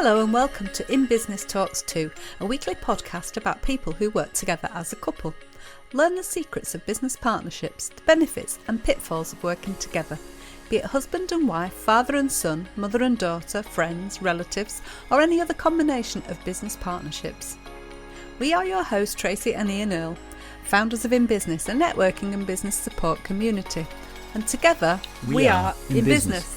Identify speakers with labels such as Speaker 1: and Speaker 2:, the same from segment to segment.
Speaker 1: Hello and welcome to In Business Talks 2, a weekly podcast about people who work together as a couple. Learn the secrets of business partnerships, the benefits and pitfalls of working together, be it husband and wife, father and son, mother and daughter, friends, relatives, or any other combination of business partnerships. We are your hosts, Tracy and Ian Earle, founders of In Business, a networking and business support community. And together, we are In Business.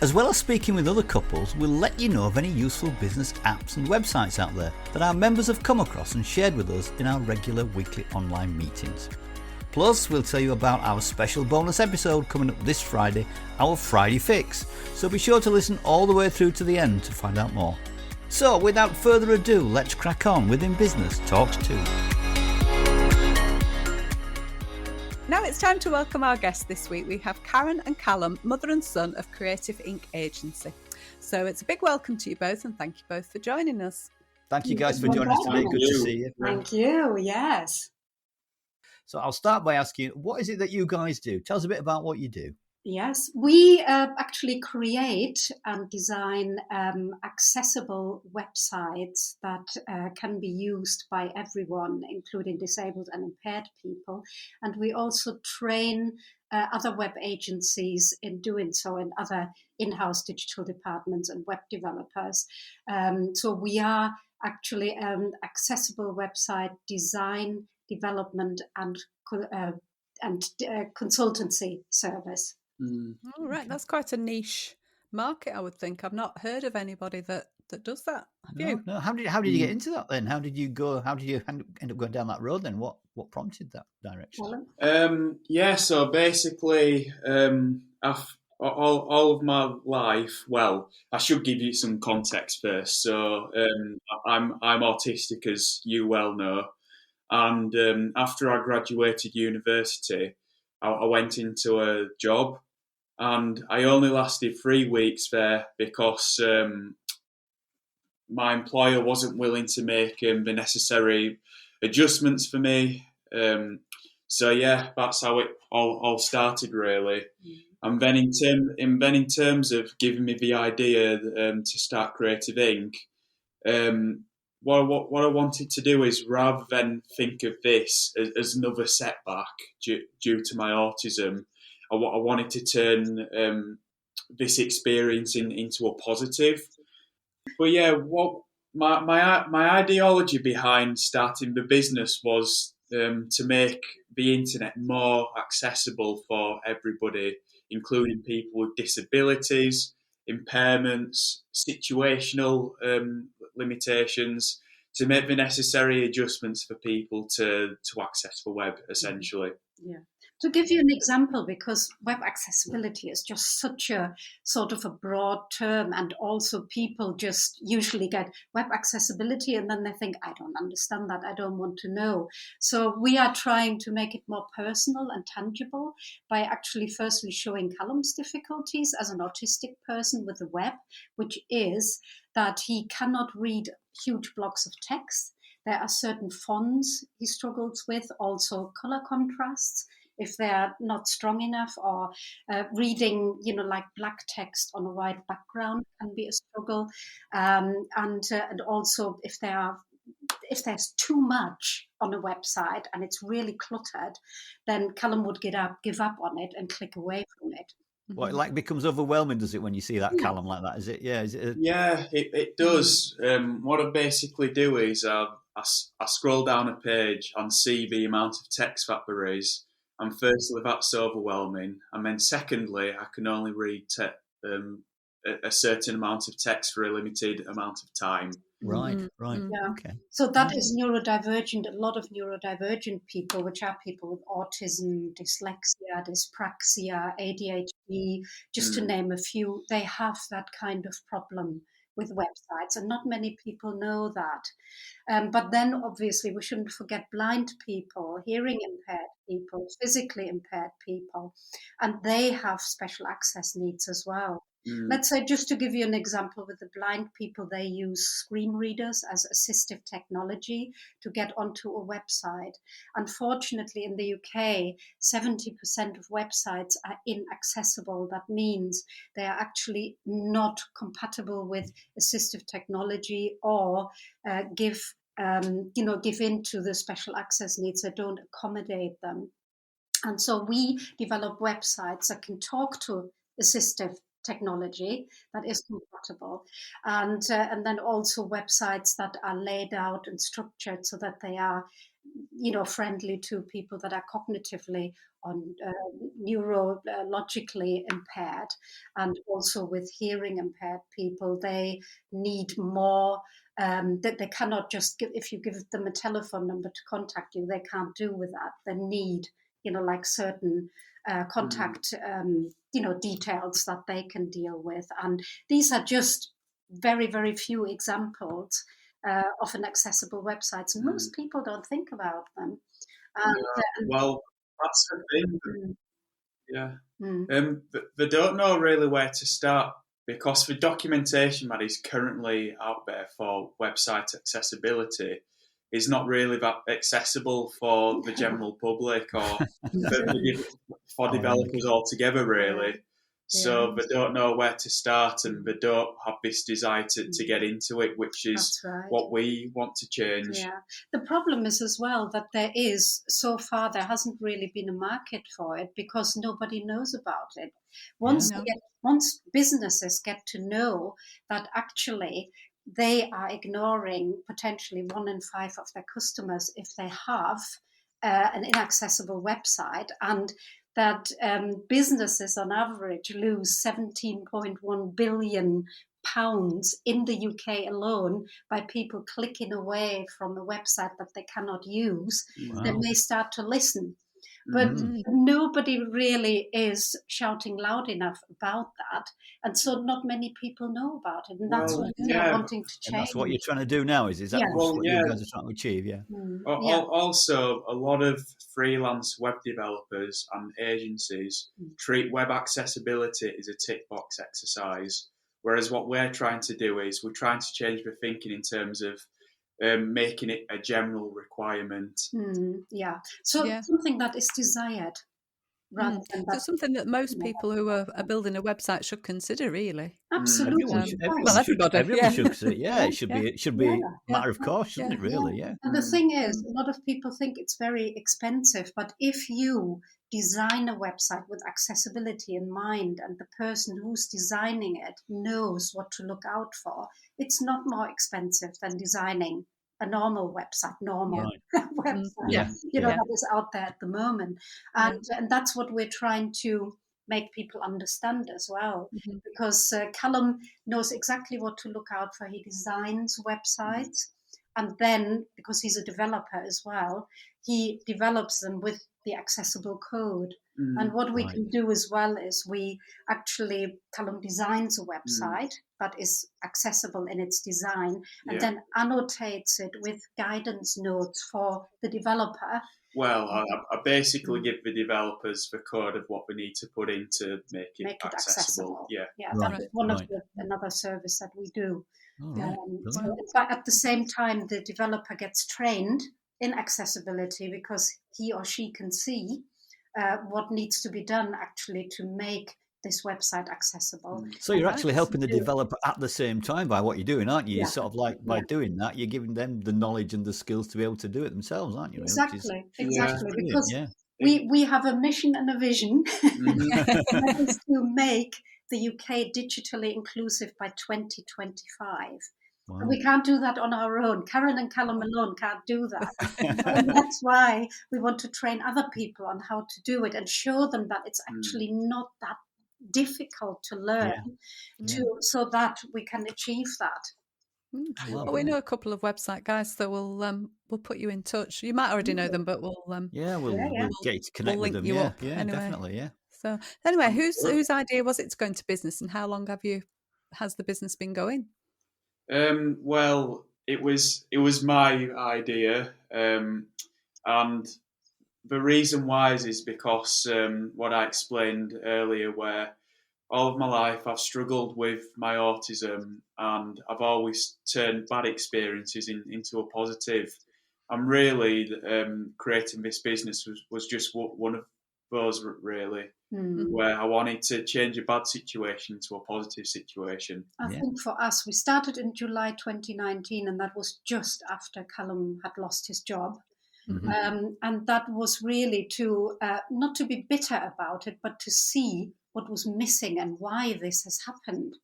Speaker 2: As well as speaking with other couples, we'll let you know of any useful business apps and websites out there that our members have come across and shared with us in our regular weekly online meetings. Plus, we'll tell you about our special bonus episode coming up this Friday, our Friday Fix. So be sure to listen all the way through to the end to find out more. So, without further ado, let's crack on with In Business Talks 2.
Speaker 1: Now it's time to welcome our guests this week. We have Caren and Callum, mother and son of Creative Inc. Agency. So it's a big welcome to you both and thank you both for joining us.
Speaker 2: Thank you guys for joining us today. Good to see you.
Speaker 3: Thank you, yes.
Speaker 2: So I'll start by asking, what is it that you guys do? Tell us a bit about what you do.
Speaker 3: Yes, we actually create and design accessible websites that can be used by everyone, including disabled and impaired people. And we also train other web agencies in doing so, and other in-house digital departments and web developers. So we are actually an accessible website design, development and consultancy service.
Speaker 1: All right, that's quite a niche market, I would think. I've not heard of anybody that does that. Have you?
Speaker 2: No. How did you get into that then? How did you end up going down that road then? What prompted that direction?
Speaker 4: So basically, all of my life. Well, I should give you some context first. So I'm autistic, as you well know, and after I graduated university, I went into a job, and I only lasted 3 weeks there because my employer wasn't willing to make the necessary adjustments for me. So yeah, that's how it all started, really. And then in terms of giving me the idea to start Creative Inc., what I wanted to do is, rather than think of this as another setback due to my autism, I wanted to turn this experience into a positive. But yeah, what my ideology behind starting the business was to make the internet more accessible for everybody, including people with disabilities, impairments, situational limitations, to make the necessary adjustments for people to access the web, essentially.
Speaker 3: Yeah. To give you an example, because web accessibility is just such a sort of a broad term, and also people just usually get web accessibility and then they think, I don't understand that, I don't want to know. So we are trying to make it more personal and tangible by actually firstly showing Callum's difficulties as an autistic person with the web, which is that he cannot read huge blocks of text. There are certain fonts he struggles with, also color contrasts, if they're not strong enough, or reading, like black text on a white background can be a struggle. And also if there's too much on a website and it's really cluttered, then Callum would give up on it and click away from it.
Speaker 2: Well, it becomes overwhelming, does it, when you see that, Callum, like that? Is it? Yeah.
Speaker 4: Yeah, it does. What I basically do is I scroll down a page and see the amount of text that there is. And firstly, that's overwhelming. And then secondly, I can only read a certain amount of text for a limited amount of time.
Speaker 2: Right.
Speaker 3: Yeah.
Speaker 2: Okay.
Speaker 3: So that is neurodivergent. A lot of neurodivergent people, which are people with autism, dyslexia, dyspraxia, ADHD, just to name a few, they have that kind of problem with websites, and not many people know that. But then obviously we shouldn't forget blind people, hearing impaired people, physically impaired people, and they have special access needs as well. Let's say, just to give you an example, with the blind people, they use screen readers as assistive technology to get onto a website. Unfortunately, in the UK, 70% of websites are inaccessible. That means they are actually not compatible with assistive technology, or give in to the special access needs that don't accommodate them. And so we develop websites that can talk to assistive technology that is compatible, and then also websites that are laid out and structured so that they are, friendly to people that are cognitively on neurologically impaired, and also with hearing impaired people. They need more. That they cannot just give, if you give them a telephone number to contact you, they can't do with that. They need, like certain contact, details that they can deal with. And these are just very, very few examples of an accessible websites. And most people don't think about them.
Speaker 4: Well, that's the thing. They don't know really where to start, because the documentation that is currently out there for website accessibility is not really that accessible for the general public, or for developers altogether, really. So they don't know where to start, and they don't have this desire to get into it, which is what we want to change.
Speaker 3: Yeah. The problem is as well that there hasn't really been a market for it, because nobody knows about it. Once businesses get to know that actually they are ignoring potentially 1 in 5 of their customers if they have an inaccessible website, and that businesses on average lose £17.1 billion in the UK alone by people clicking away from a website that they cannot use, they may start to listen. But nobody really is shouting loud enough about that. And so not many people know about it. And that's what they're wanting to change.
Speaker 2: And that's what you're trying to do now, is that what you guys are trying to achieve? Yeah.
Speaker 4: Also, a lot of freelance web developers and agencies treat web accessibility as a tick box exercise. Whereas what we're trying to do is we're trying to change the thinking in terms of making it a general requirement.
Speaker 3: Something that is desired rather than that.
Speaker 1: So something that most people who are building a website should consider, really.
Speaker 3: Absolutely.
Speaker 2: Everyone should consider. Yeah, it should be a matter of course, shouldn't it? Really, yeah.
Speaker 3: And the thing is, a lot of people think it's very expensive, but if you design a website with accessibility in mind, and the person who's designing it knows what to look out for, it's not more expensive than designing a normal website, website, that is out there at the moment. And that's what we're trying to make people understand as well, because Callum knows exactly what to look out for. He designs websites, and then, because he's a developer as well, he develops them with the accessible code. And what we can do as well is Callum designs a website that is accessible in its design, and then annotates it with guidance notes for the developer.
Speaker 4: Well, I basically give the developers the code of what we need to put in to make it accessible.
Speaker 3: That's one of another service that we do. But at the same time, the developer gets trained in accessibility, because he or she can see what needs to be done actually to make this website accessible.
Speaker 2: So you're actually helping the developer at the same time by what you're doing, aren't you? You're sort of like, by doing that, you're giving them the knowledge and the skills to be able to do it themselves, aren't you?
Speaker 3: Exactly. Because we have a mission and a vision that is to make the UK digitally inclusive by 2025. Wow. And we can't do that on our own. Caren and Callum alone can't do that. And that's why we want to train other people on how to do it, and show them that it's actually not that difficult to learn, so that we can achieve that.
Speaker 1: Well, we know a couple of website guys, so we'll put you in touch. You might already know them, but we'll
Speaker 2: get you to connect with them.
Speaker 1: Anyway.
Speaker 2: Definitely. Yeah.
Speaker 1: So anyway, whose idea was it to go into business, and how long has the business been going?
Speaker 4: Well, it was my idea, and the reason why is because what I explained earlier, where all of my life, I've struggled with my autism, and I've always turned bad experiences into a positive. And really, creating this business was just one of those, really, where I wanted to change a bad situation to a positive situation.
Speaker 3: I think for us, we started in July 2019, and that was just after Callum had lost his job. And that was really to not to be bitter about it, but to see what was missing and why this has happened.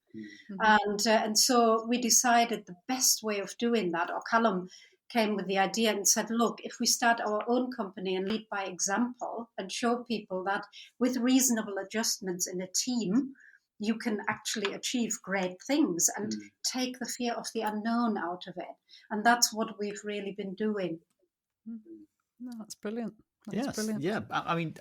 Speaker 3: And so we decided the best way of doing that, or Callum came with the idea and said, look, if we start our own company and lead by example and show people that with reasonable adjustments in a team, you can actually achieve great things and take the fear of the unknown out of it. And that's what we've really been doing.
Speaker 1: No, that's brilliant.
Speaker 2: Brilliant. Yeah, I mean,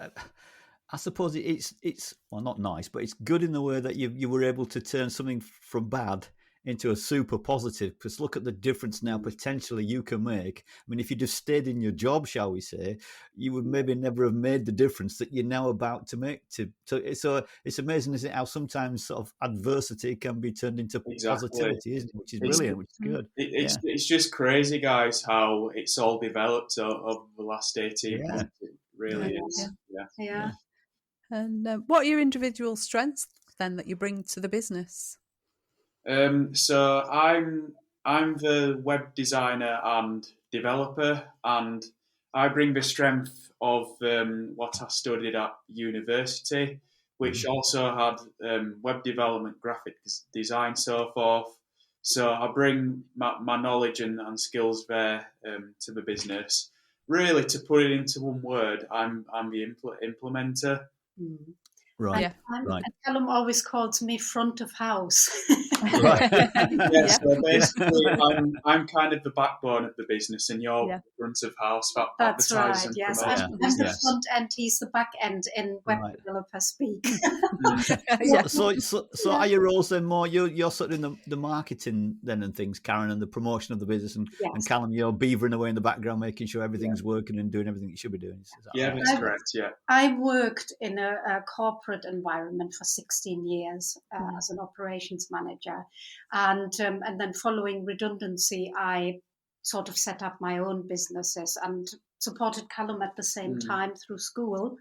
Speaker 2: I suppose it's well, not nice, but it's good in the way that you were able to turn something from bad into a super positive. Because look at the difference now potentially you can make. I mean, if you just stayed in your job, shall we say, you would maybe never have made the difference that you're now about to make. So it's amazing, isn't it, how sometimes sort of adversity can be turned into positivity, isn't it? Which is brilliant, which is good.
Speaker 4: It's just crazy, guys, how it's all developed over the last 18 months. It really is.
Speaker 3: Yeah.
Speaker 1: And what are your individual strengths then that you bring to the business?
Speaker 4: So I'm the web designer and developer, and I bring the strength of what I studied at university, which also had web development, graphic design, so forth. So I bring my knowledge and skills there to the business. Really, to put it into one word, I'm the implementer.
Speaker 2: Right.
Speaker 3: And Callum always calls me front of house.
Speaker 4: So basically, I'm kind of the backbone of the business, and you're front of house.
Speaker 3: That's right. Yes, I'm the
Speaker 2: Yes.
Speaker 3: front end. He's the back end in web developer speak.
Speaker 2: So are your roles then more? You're sort of in the marketing then and things, Caren, and the promotion of the business, and Callum, you're beavering away in the background, making sure everything's working and doing everything you should be doing.
Speaker 4: That's correct. Yeah,
Speaker 3: I worked in a corporate environment for 16 years as an operations manager, and then following redundancy, I sort of set up my own businesses and supported Callum at the same time through school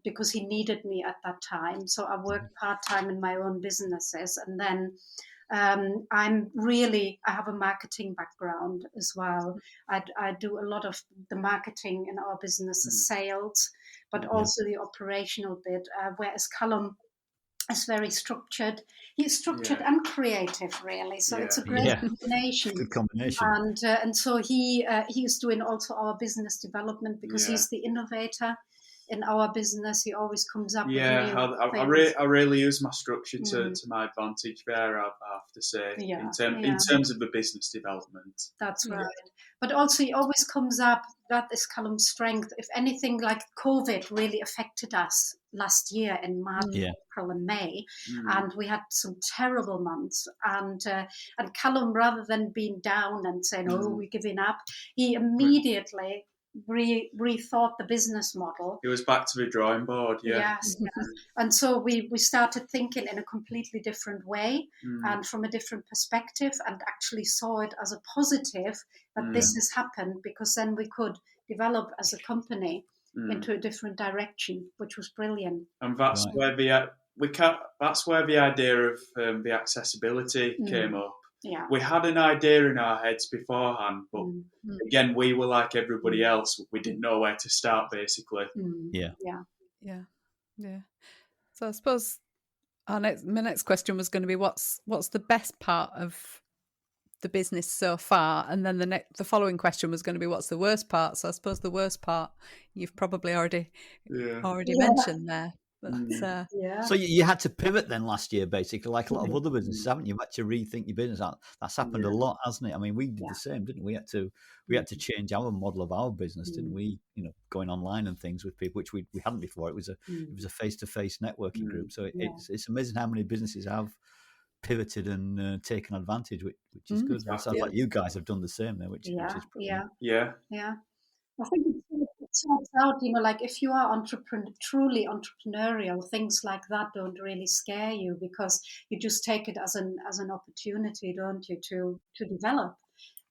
Speaker 3: because he needed me at that time. So I worked part-time in my own businesses, and then I have a marketing background as well. I do a lot of the marketing in our business, sales, but also the operational bit, whereas Callum is very structured. He's structured and creative, really. So it's a great combination.
Speaker 2: Good combination.
Speaker 3: And so he is doing also our business development because he's the innovator in our business. He always comes up with new things.
Speaker 4: I really use my structure to my advantage there, I have to say, in terms of the business development.
Speaker 3: That's right. But also he always comes up, that is Callum's strength. If anything, like COVID really affected us last year in March, April and May, and we had some terrible months. And Callum, rather than being down and saying, oh, we're giving up, he immediately rethought the business model.
Speaker 4: It was back to the drawing board,
Speaker 3: Yes. And so we started thinking in a completely different way and from a different perspective, and actually saw it as a positive that this has happened, because then we could develop as a company into a different direction, which was brilliant.
Speaker 4: And that's where the idea of the accessibility came up.
Speaker 3: Yeah.
Speaker 4: We had an idea in our heads beforehand, but again, we were like everybody else. We didn't know where to start, basically.
Speaker 1: Yeah. So I suppose my next question was going to be, what's the best part of the business so far, and then the following question was going to be, what's the worst part? So I suppose the worst part you've probably already mentioned there. But,
Speaker 2: So you had to pivot then last year, basically, like a lot of other businesses, haven't you? You had to rethink your business. That's happened a lot, hasn't it? I mean, we did the same, didn't we? We had to change our model of our business, didn't we? You know, going online and things with people, which we hadn't before. It was a face-to-face networking group. So it's amazing how many businesses have pivoted and taken advantage, which is good. It sounds like you guys have done the same there, which is brilliant.
Speaker 3: Yeah. I think it's sorts out, like if you are truly entrepreneurial, things like that don't really scare you because you just take it as an opportunity, don't you, to develop,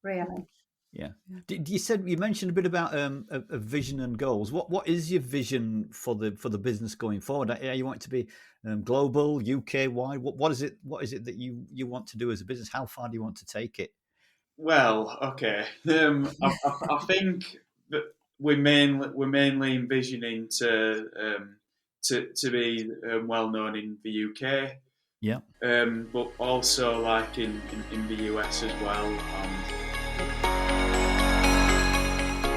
Speaker 3: really.
Speaker 2: Yeah. You mentioned a bit about a vision and goals. What is your vision for the business going forward? You want it to be global, UK wide? What is it? What is it that you want to do as a business? How far do you want to take it?
Speaker 4: Well, okay. I think that we're mainly envisioning to be well known in the UK.
Speaker 2: Yeah.
Speaker 4: But also like in the US as well.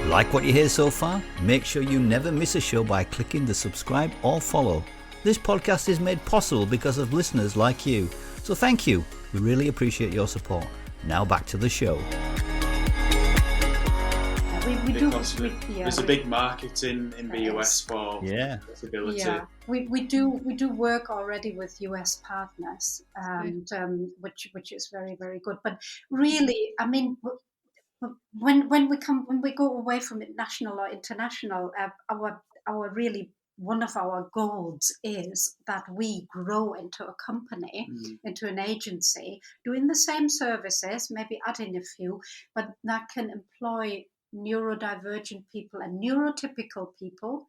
Speaker 2: Like what you hear so far? Make sure you never miss a show by clicking the subscribe or follow. This podcast is made possible because of listeners like you. So thank you. We really appreciate your support. Now back to the show.
Speaker 4: There's a big market in the US for accessibility.
Speaker 3: Yeah, we do work already with US partners, and which is very, very good. But really, I mean, when we go away from it, national or international, our really one of our goals is that we grow into a company, into an agency, doing the same services, maybe adding a few, but that can employ neurodivergent people and neurotypical people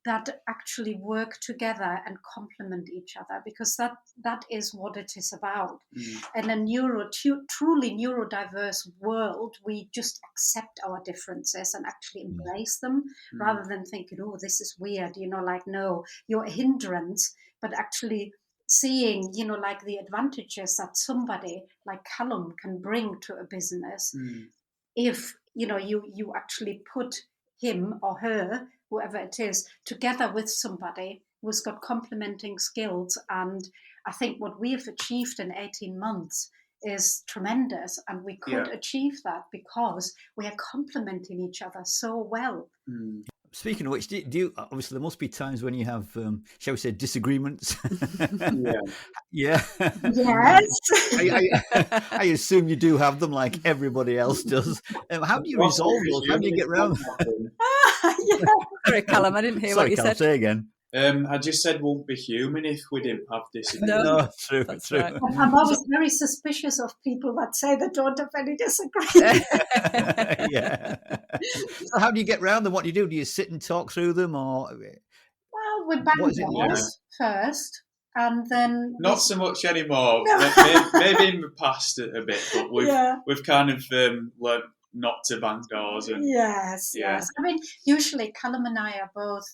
Speaker 3: that actually work together and complement each other, because that is what it is about. In a truly neurodiverse world, we just accept our differences and actually embrace them rather than thinking, oh, this is weird, like, no, you're a hindrance, but actually seeing, like the advantages that somebody like Callum can bring to a business if you actually put him or her, whoever it is, together with somebody who's got complementing skills. And I think what we have achieved in 18 months is tremendous, and we could achieve that because we are complementing each other so well.
Speaker 2: Speaking of which, do you obviously there must be times when you have, shall we say, disagreements? Yeah.
Speaker 3: Yes.
Speaker 2: I assume you do have them, like everybody else does. How do you resolve those? How do you get around?
Speaker 1: Sorry, Callum, I didn't hear what you
Speaker 2: Callum,
Speaker 1: said.
Speaker 2: Say again.
Speaker 4: I just said won't be human if we didn't have this.
Speaker 2: No, true.
Speaker 1: Right.
Speaker 3: I'm always very suspicious of people that say they don't have any disagreement.
Speaker 2: Yeah. So how do you get around them? What do you do? Do you sit and talk through them, or?
Speaker 3: Well, we bang doors first, and then
Speaker 4: not so much anymore. Maybe in the past a bit, but we've kind of learned not to bang doors. And,
Speaker 3: yes. I mean, usually Callum and I are both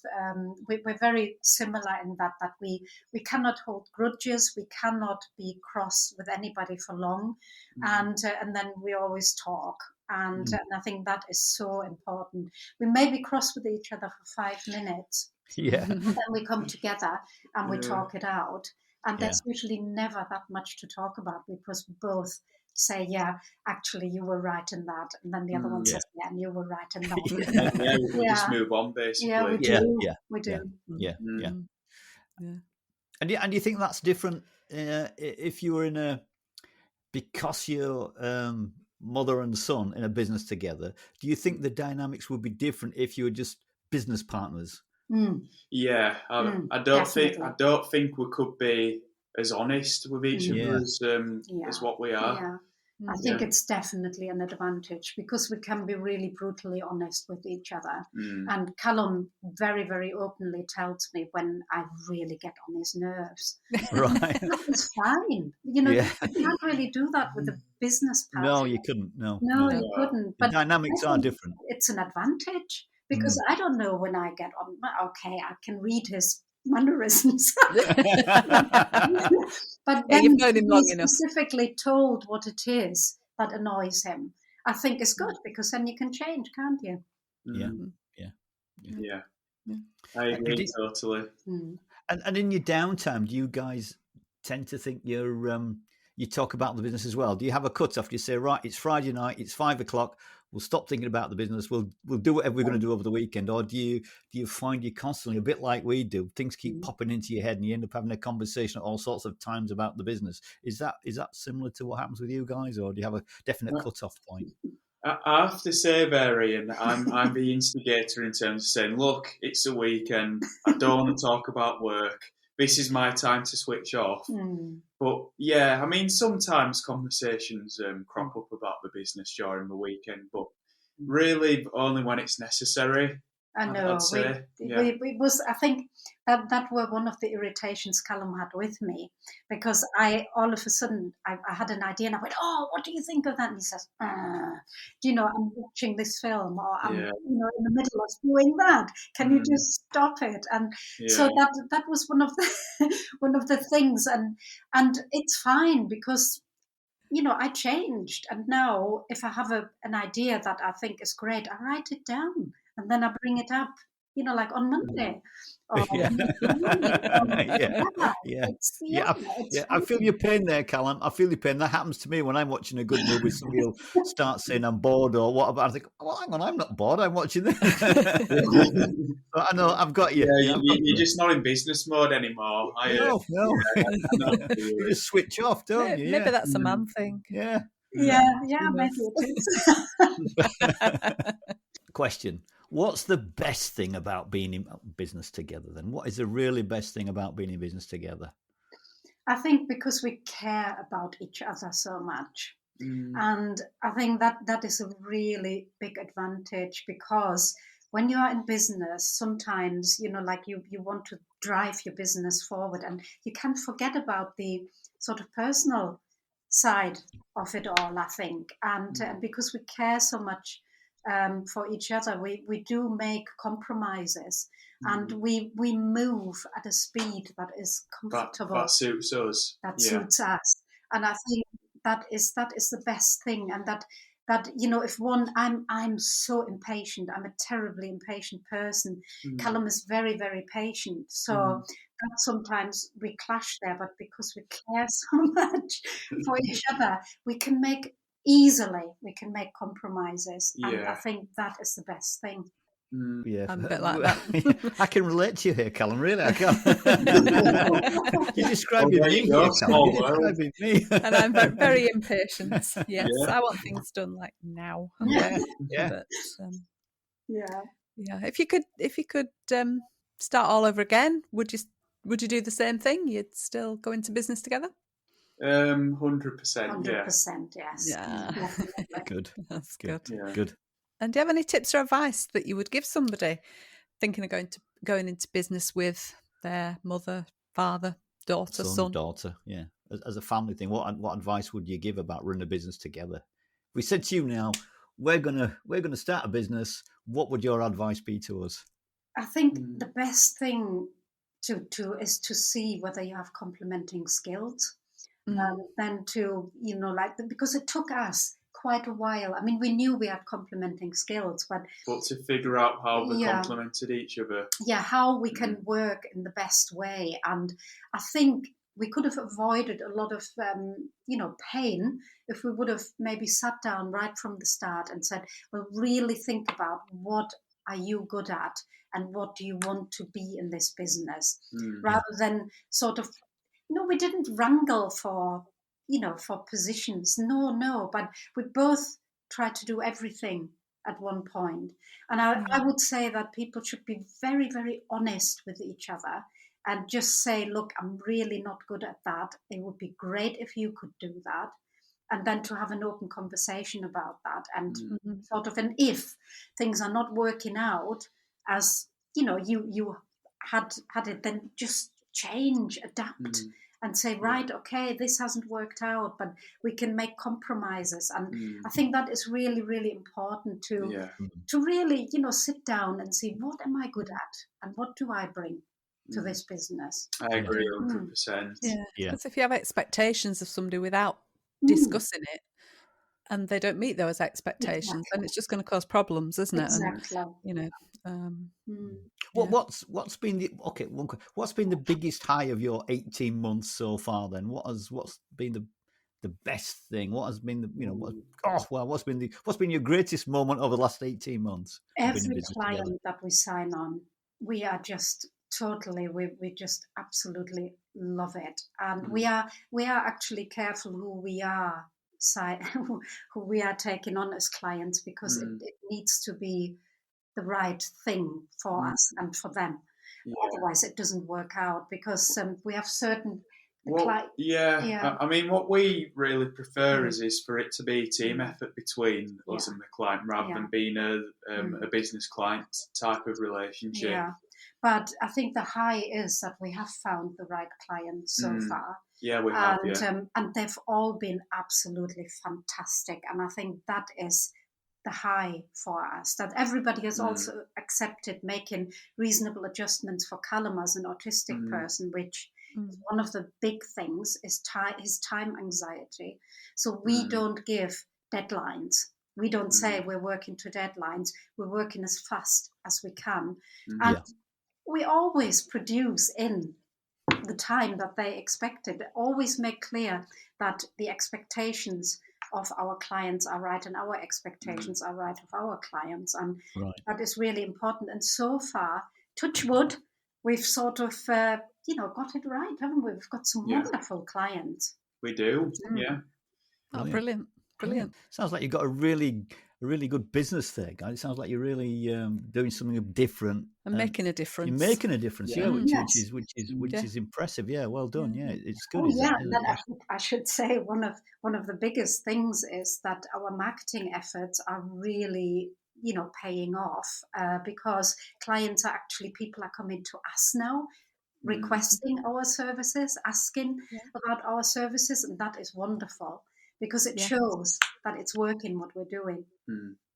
Speaker 3: we're very similar in that we cannot hold grudges, we cannot be cross with anybody for long, and then we always talk. And I think that is so important. We may be cross with each other for 5 minutes.
Speaker 2: Yeah.
Speaker 3: And then we come together and we talk it out. And there's usually never that much to talk about because we both say, yeah, actually you were right in that. And then the other one says, yeah, and you were right in that.
Speaker 4: We just move on, basically.
Speaker 3: Yeah, we do.
Speaker 2: We do. Yeah. And do you think that's different if you were because you're mother and son in a business together, do you think the dynamics would be different if you were just business partners?
Speaker 4: Yeah, I don't think we could be as honest with each other as what we are.
Speaker 3: Yeah. I think it's definitely an advantage because we can be really brutally honest with each other. And Callum very, very openly tells me when I really get on his nerves.
Speaker 2: Right.
Speaker 3: It's fine. You can't really do that with a business partner.
Speaker 2: No, you couldn't. No,
Speaker 3: you couldn't. But
Speaker 2: the dynamics are different.
Speaker 3: It's an advantage because I don't know when I get on. Okay, I can read his mannerisms. But then
Speaker 1: you've known him long
Speaker 3: he
Speaker 1: enough.
Speaker 3: Specifically told what it is that annoys him. I think it's good because then you can change, can't you?
Speaker 4: Yeah. I agree totally.
Speaker 2: And in your downtime, do you guys tend to think you talk about the business as well? Do you have a cut-off? Do you say, right, it's Friday night, it's 5:00, we'll stop thinking about the business, we'll do whatever we're going to do over the weekend? Or do you find you constantly, a bit like we do, things keep popping into your head and you end up having a conversation at all sorts of times about the business? Is that similar to what happens with you guys, or do you have a definite cut-off point?
Speaker 4: I have to say, Varian, I'm the instigator in terms of saying, look, it's a weekend. I don't want to talk about work. This is my time to switch off. But yeah, I mean, sometimes conversations crop up about the business during the weekend, but really only when it's necessary.
Speaker 3: I know.
Speaker 4: I'd say.
Speaker 3: We was. I think that were one of the irritations Callum had with me, because I all of a sudden I had an idea and I went, "Oh, what do you think of that?" And he says, "Do you know, I'm watching this film, or I'm in the middle of doing that. Can you just stop it?" And so that was one of the one of the things, and it's fine because, I changed, and now if I have an idea that I think is great, I write it down and then I bring it up, like on Monday. Or
Speaker 2: I feel your pain there, Callum. I feel your pain. That happens to me when I'm watching a good movie. Somebody will start saying I'm bored or what about. I think, well, hang on, I'm not bored. I'm watching this. But I know I've got you.
Speaker 4: Yeah, you're just not in business mode anymore.
Speaker 2: No. You just switch off, don't you?
Speaker 1: Maybe that's a man thing.
Speaker 2: Yeah.
Speaker 3: Maybe it is.
Speaker 2: Question. What's the best thing about being in business together then? What is the really best thing about being in business together?
Speaker 3: I think because we care about each other so much. And I think that is a really big advantage, because when you are in business, sometimes, like you want to drive your business forward and you can forget about the sort of personal side of it all, I think. And because we care so much for each other, we do make compromises, and we move at a speed that is comfortable.
Speaker 4: That suits us.
Speaker 3: That suits us. And I think that is the best thing. And that if I'm so impatient. I'm a terribly impatient person. Callum is very, very patient. So that sometimes we clash there, but because we care so much for each other, we can make compromises. And I think that is the best thing.
Speaker 2: Yeah,
Speaker 1: I'm a bit like that.
Speaker 2: I can relate to you here, Callum. Really, I can. You're describing me.
Speaker 4: Describing
Speaker 2: me.
Speaker 1: And I'm very, very impatient. Yes, I want things done like now.
Speaker 2: Yeah.
Speaker 1: But,
Speaker 3: yeah.
Speaker 1: If you could start all over again, would you do the same thing? You'd still go into business together?
Speaker 4: 100%.
Speaker 3: 100%. Yes.
Speaker 1: Yeah.
Speaker 2: Good.
Speaker 1: That's good.
Speaker 4: Yeah.
Speaker 2: Good.
Speaker 1: And do you have any tips or advice that you would give somebody thinking of going into business with their mother, father, daughter, son?
Speaker 2: Daughter, yeah. As a family thing, what advice would you give about running a business together? We said to you now, we're gonna start a business. What would your advice be to us?
Speaker 3: I think the best thing is to see whether you have complementing skills, then to because it took us quite a while. I mean, we knew we had complementing skills, but
Speaker 4: to figure out how they complemented each other. Yeah,
Speaker 3: how we can work in the best way. And I think we could have avoided a lot of, pain if we would have maybe sat down right from the start and said, well, really think about what are you good at and what do you want to be in this business, rather than sort of, we didn't wrangle for positions. No, but we both tried to do everything at one point. And I would say that people should be very, very honest with each other and just say, look, I'm really not good at that. It would be great if you could do that. And then to have an open conversation about that, and sort of if things are not working out as, you had it, then just change, adapt. And say, right, okay, this hasn't worked out, but we can make compromises. And I think that is really, really important to really, sit down and see, what am I good at and what do I bring to this business?
Speaker 4: I agree 100%.
Speaker 1: Yeah, because if you have expectations of somebody without discussing it, and they don't meet those expectations, then it's just going to cause problems, isn't it?
Speaker 3: Exactly.
Speaker 1: And,
Speaker 2: what's been the biggest high of your 18 months so far? Then what's been the best thing? What has been what's been your greatest moment over the last 18 months?
Speaker 3: Every client that we sign on, we are just totally, we just absolutely love it, and we are actually careful who we are side, who we are taking on as clients, because it needs to be the right thing for us and for them.
Speaker 4: Yeah.
Speaker 3: Otherwise, it doesn't work out, because we have certain.
Speaker 4: Yeah. I mean, what we really prefer is for it to be a team effort between us and the client, rather than being a business client type of relationship.
Speaker 3: Yeah, but I think the high is that we have found the right clients so far.
Speaker 4: Yeah, we have.
Speaker 3: And they've all been absolutely fantastic, and I think that is the high for us, that everybody has also accepted making reasonable adjustments for Callum as an autistic person, which is one of the big things is his time anxiety. So we don't give deadlines. We don't say we're working to deadlines. We're working as fast as we can. And we always produce in the time that they expected. Always make clear that the expectations of our clients are right and our expectations are right of our clients. And that is really important. And so far, touch wood, we've sort of, got it right, haven't we? We've got some wonderful clients.
Speaker 4: We do, yeah.
Speaker 1: Oh, brilliant.
Speaker 2: Sounds like you've got a really good business there, guys. It sounds like you're really doing something different
Speaker 1: and making a difference.
Speaker 2: You're making a difference, which is impressive. Yeah, well done. Yeah, it's good.
Speaker 3: I should say one of the biggest things is that our marketing efforts are really paying off, because people are coming to us now, requesting our services, asking about our services, and that is wonderful, because it shows that it's working what we're doing.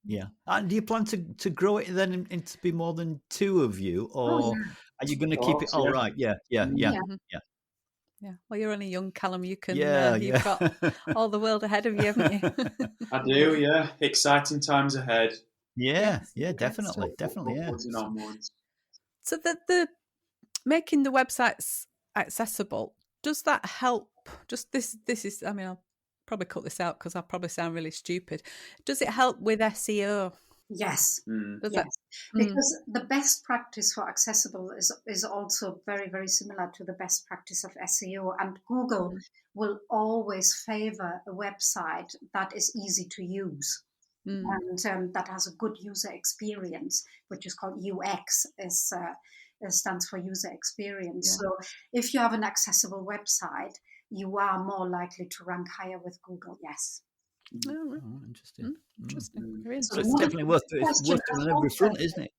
Speaker 2: Yeah. And do you plan to grow it then into be more than two of you, or are you going to keep it? All right. Yeah.
Speaker 1: Well, you're only young, Callum. You can. You've got all the world ahead of you, haven't you?
Speaker 4: I do. Yeah. Exciting times ahead.
Speaker 2: Yeah. Definitely. Yeah.
Speaker 1: So the making the websites accessible, does that help? Just this is. I mean, I'll probably cut this out because I'll probably sound really stupid. Does it help with SEO?
Speaker 3: Yes. Because the best practice for accessible is also very, very similar to the best practice of SEO. And Google will always favor a website that is easy to use and that has a good user experience, which is called UX, stands for user experience. So if you have an accessible website, you are more likely to rank higher with Google. Yes.
Speaker 1: Oh,
Speaker 2: interesting.
Speaker 1: So
Speaker 2: it's definitely worth doing on every front, isn't it?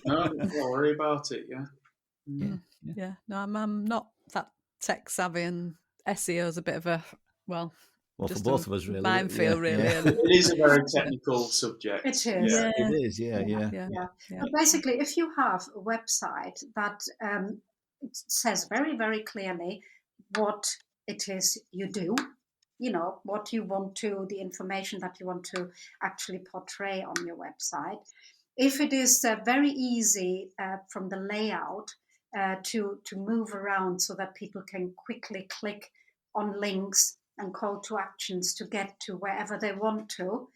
Speaker 4: No, don't worry about it.
Speaker 1: Yeah. No, I'm not that tech savvy, and SEO is a bit of a
Speaker 2: for both of us, really.
Speaker 1: Minefield, really.
Speaker 4: It is a very technical subject.
Speaker 3: It is.
Speaker 2: It is. Yeah.
Speaker 3: But basically, if you have a website that it says very, very clearly what it is you do, what you want to, the information that you want to actually portray on your website. If it is very easy from the layout to move around so that people can quickly click on links and call to actions to get to wherever they want to,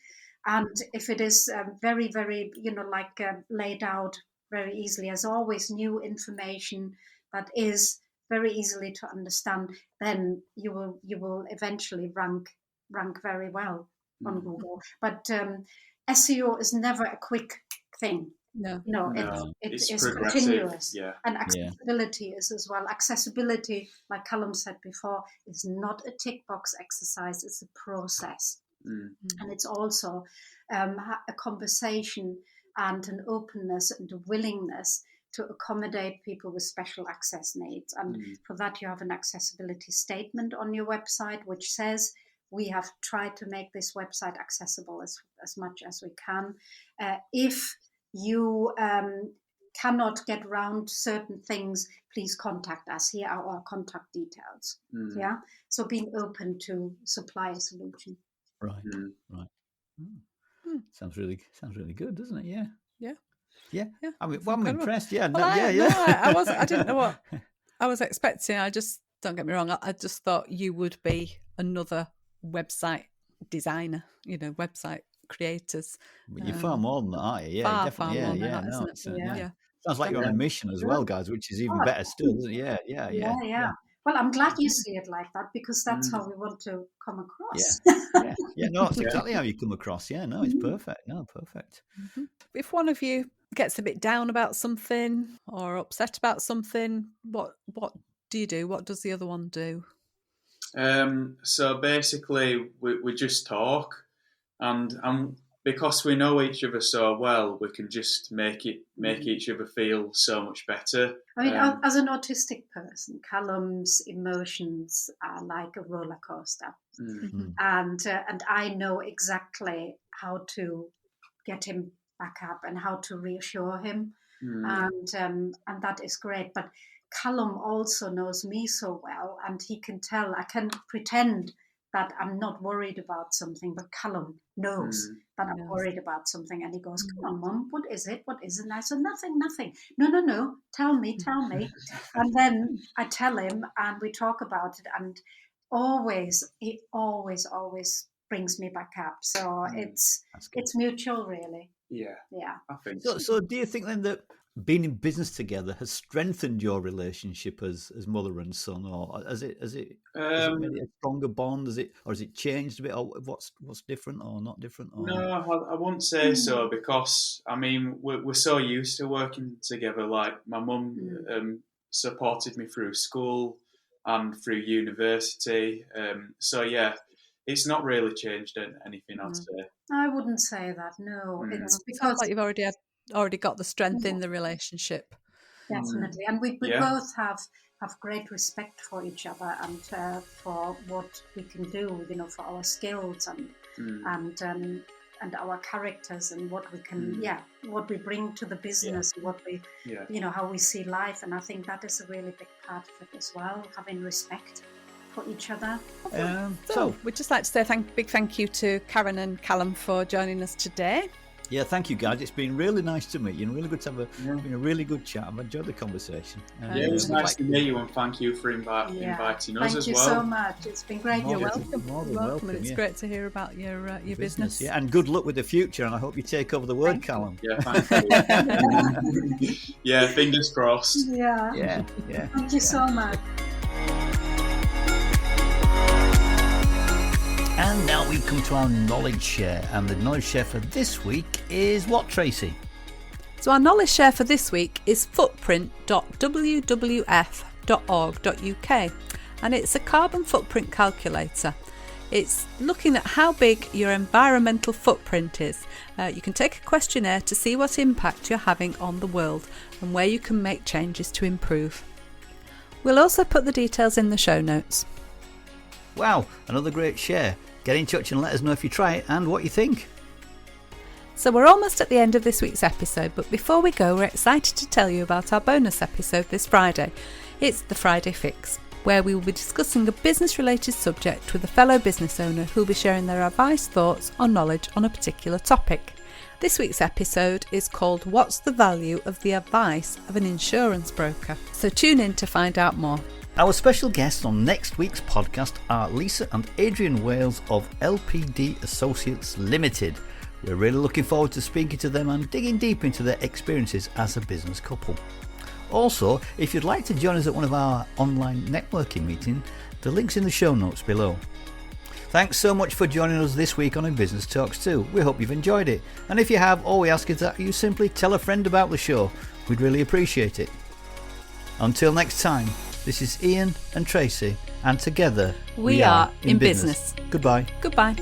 Speaker 3: and if it is very, very, laid out very easily, as always, new information that is very easily to understand, then you will eventually rank very well on Google. But SEO is never a quick thing.
Speaker 1: No,
Speaker 3: it is
Speaker 4: progressive.
Speaker 3: Continuous. And accessibility is as well. Accessibility, like Callum said before, is not a tick box exercise. It's a process, and it's also a conversation and an openness and a willingness to accommodate people with special access needs. And for that, you have an accessibility statement on your website, which says, we have tried to make this website accessible as much as we can. If you cannot get around certain things, please contact us. Here are our contact details. So being open to supply a solution.
Speaker 2: Right. Sounds really good, doesn't it? Yeah. I mean, I'm impressed.
Speaker 1: I didn't know what I was expecting. I just, don't get me wrong, I just thought you would be another website designer, website creators.
Speaker 2: But you're far more than that, aren't you? Yeah, definitely.
Speaker 1: Far more than that,
Speaker 2: Sounds like you're on a mission as well, guys, which is even better still, isn't it? Yeah.
Speaker 3: Well, I'm glad you see it like that, because that's how we want to come across.
Speaker 2: No, that's exactly how you come across. Yeah, no, it's perfect. No, perfect.
Speaker 1: Mm-hmm. If one of you gets a bit down about something or upset about something, what do you do? What does the other one do?
Speaker 4: So basically, we just talk, and because we know each other so well, we can just make each other feel so much better.
Speaker 3: I mean, as an autistic person, Callum's emotions are like a roller coaster, and I know exactly how to get him back up and how to reassure him, and that is great. But Callum also knows me so well, and he can tell. I can pretend that I'm not worried about something, but Callum knows that I'm worried about something, and he goes, "Come on, Mum, what is it? What is it?" And I said, "Nothing. No, tell me." And then I tell him, and we talk about it, and he always brings me back up. So it's mutual, really.
Speaker 4: Yeah, I think
Speaker 2: so. Do you think then that being in business together has strengthened your relationship as mother and son, or has it made it a stronger bond? Has it changed a bit, or what's different or not different? Or?
Speaker 4: No, I wouldn't say so, because I mean we're so used to working together. Like my mum supported me through school and through university, so yeah, it's not really changed anything, I'd say.
Speaker 3: I wouldn't say that. No, it's because
Speaker 1: sounds like you've already got the strength in the relationship.
Speaker 3: Definitely, and we both have great respect for each other and for what we can do, for our skills and our characters and what we can, what we bring to the business, what we, how we see life, and I think that is a really big part of it as well, having respect for each other.
Speaker 1: So we'd just like to say big thank you to Caren and Callum for joining us today.
Speaker 2: Yeah, thank you guys. It's been really nice to meet you and really good to have been a really good chat. I've enjoyed the conversation.
Speaker 4: It was nice to meet you, and thank you for inviting us as well.
Speaker 3: Thank you so much. It's been great.
Speaker 1: You're welcome. Welcome. And it's great to hear about your business.
Speaker 2: Yeah, and good luck with the future, and I hope you take over the word, Callum.
Speaker 4: Yeah, thank you. Yeah, fingers crossed.
Speaker 3: Yeah. Thank you so much.
Speaker 2: And now we come to our knowledge share, and the knowledge share for this week is what, Tracy?
Speaker 1: So our knowledge share for this week is footprint.wwf.org.uk, and it's a carbon footprint calculator. It's looking at how big your environmental footprint is. You can take a questionnaire to see what impact you're having on the world and where you can make changes to improve. We'll also put the details in the show notes.
Speaker 2: Wow, another great share. Get in touch and let us know if you try it and what you think.
Speaker 1: So we're almost at the end of this week's episode, but before we go, we're excited to tell you about our bonus episode this Friday. It's the Friday Fix, where we will be discussing a business-related subject with a fellow business owner who will be sharing their advice, thoughts or knowledge on a particular topic. This week's episode is called What's the Value of the Advice of an Insurance Broker? So tune in to find out more.
Speaker 2: Our special guests on next week's podcast are Lisa and Adrian Wales of LPD Associates Limited. We're really looking forward to speaking to them and digging deep into their experiences as a business couple. Also, if you'd like to join us at one of our online networking meetings, the link's in the show notes below. Thanks so much for joining us this week on In Business Talks 2. We hope you've enjoyed it. And if you have, all we ask is that you simply tell a friend about the show. We'd really appreciate it. Until next time, this is Ian and Tracy, and together
Speaker 1: we are in business.
Speaker 2: Goodbye.
Speaker 1: Goodbye.